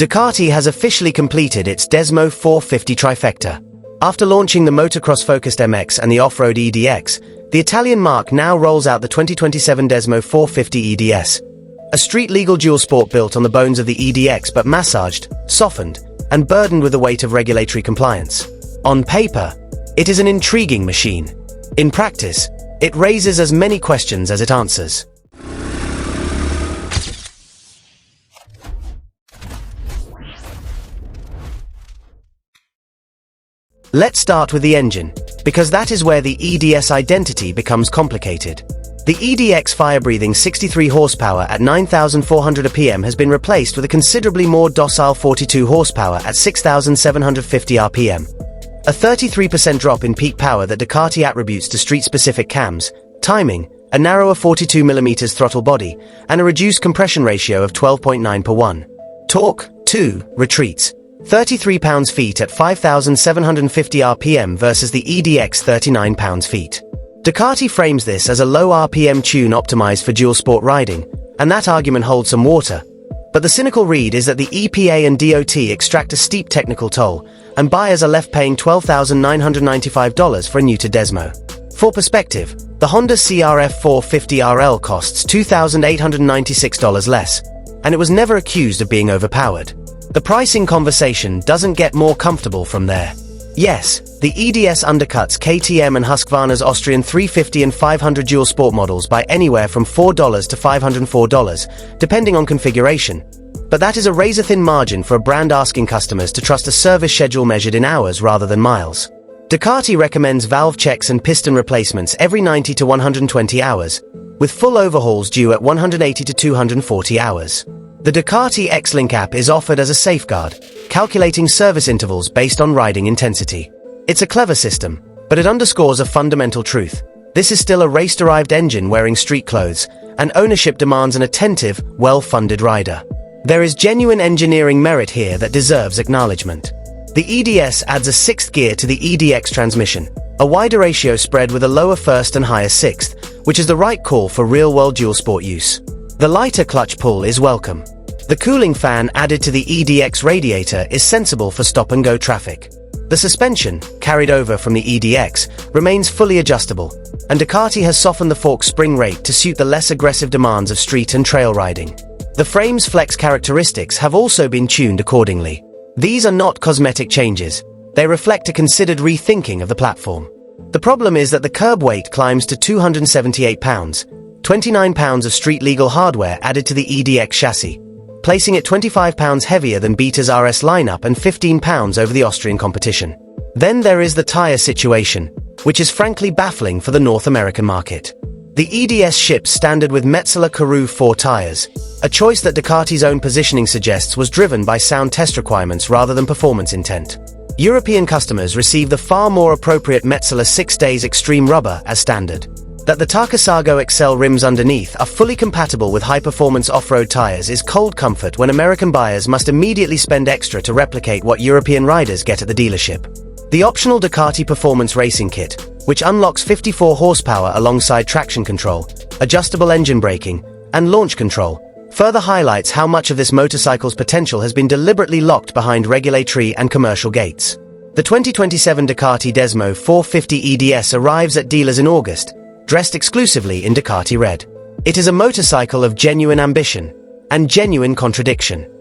Ducati has officially completed its Desmo450 trifecta. After launching the motocross-focused MX and the off-road EDX, the Italian marque now rolls out the 2027 Desmo450 EDS. A street-legal dual-sport built on the bones of the EDX but massaged, softened, and burdened with the weight of regulatory compliance. On paper, it is an intriguing machine. In practice, it raises as many questions as it answers. Let's start with the engine, because that is where the EDS identity becomes complicated. The EDX fire-breathing 63 horsepower at 9,400 RPM has been replaced with a considerably more docile 42 horsepower at 6,750 RPM. A 33% drop in peak power that Ducati attributes to street-specific cams, timing, a narrower 42mm throttle body, and a reduced compression ratio of 12.9 per 1. Torque, 2, retreats. 33 pounds-feet at 5,750 RPM versus the EDX 39 pounds-feet. Ducati frames this as a low RPM tune optimized for dual sport riding, and that argument holds some water. But the cynical read is that the EPA and DOT extract a steep technical toll, and buyers are left paying $12,995 for a neutered Desmo. For perspective, the Honda CRF450RL costs $2,896 less, and it was never accused of being overpowered. The pricing conversation doesn't get more comfortable from there. Yes, the EDS undercuts KTM and Husqvarna's Austrian 350 and 500 dual sport models by anywhere from $4 to $504, depending on configuration. But that is a razor-thin margin for a brand asking customers to trust a service schedule measured in hours rather than miles. Ducati recommends valve checks and piston replacements every 90 to 120 hours, with full overhauls due at 180 to 240 hours. The Ducati X-Link app is offered as a safeguard, calculating service intervals based on riding intensity. It's a clever system, but it underscores a fundamental truth. This is still a race-derived engine wearing street clothes, and ownership demands an attentive, well-funded rider. There is genuine engineering merit here that deserves acknowledgement. The EDS adds a sixth gear to the EDX transmission, a wider ratio spread with a lower first and higher sixth, which is the right call for real-world dual sport use. The lighter clutch pull is welcome. The cooling fan added to the EDX radiator is sensible for stop-and-go traffic. The suspension, carried over from the EDX, remains fully adjustable, and Ducati has softened the fork spring rate to suit the less aggressive demands of street and trail riding. The frame's flex characteristics have also been tuned accordingly. These are not cosmetic changes. They reflect a considered rethinking of the platform. The problem is that the curb weight climbs to 278 pounds, 29 pounds of street-legal hardware added to the EDX chassis, placing it 25 pounds heavier than Beta's RS lineup and 15 pounds over the Austrian competition. Then there is the tire situation, which is frankly baffling for the North American market. The EDS ships standard with Metzeler Karoo 4 tires, a choice that Ducati's own positioning suggests was driven by sound test requirements rather than performance intent. European customers receive the far more appropriate Metzeler 6 Days Extreme Rubber as standard. That the Takasago XL rims underneath are fully compatible with high-performance off-road tires is cold comfort when American buyers must immediately spend extra to replicate what European riders get at the dealership. The optional Ducati Performance Racing Kit, which unlocks 54 horsepower alongside traction control, adjustable engine braking, and launch control, further highlights how much of this motorcycle's potential has been deliberately locked behind regulatory and commercial gates. The 2027 Ducati Desmo450 EDS arrives at dealers in August, dressed exclusively in Ducati red. It is a motorcycle of genuine ambition and genuine contradiction.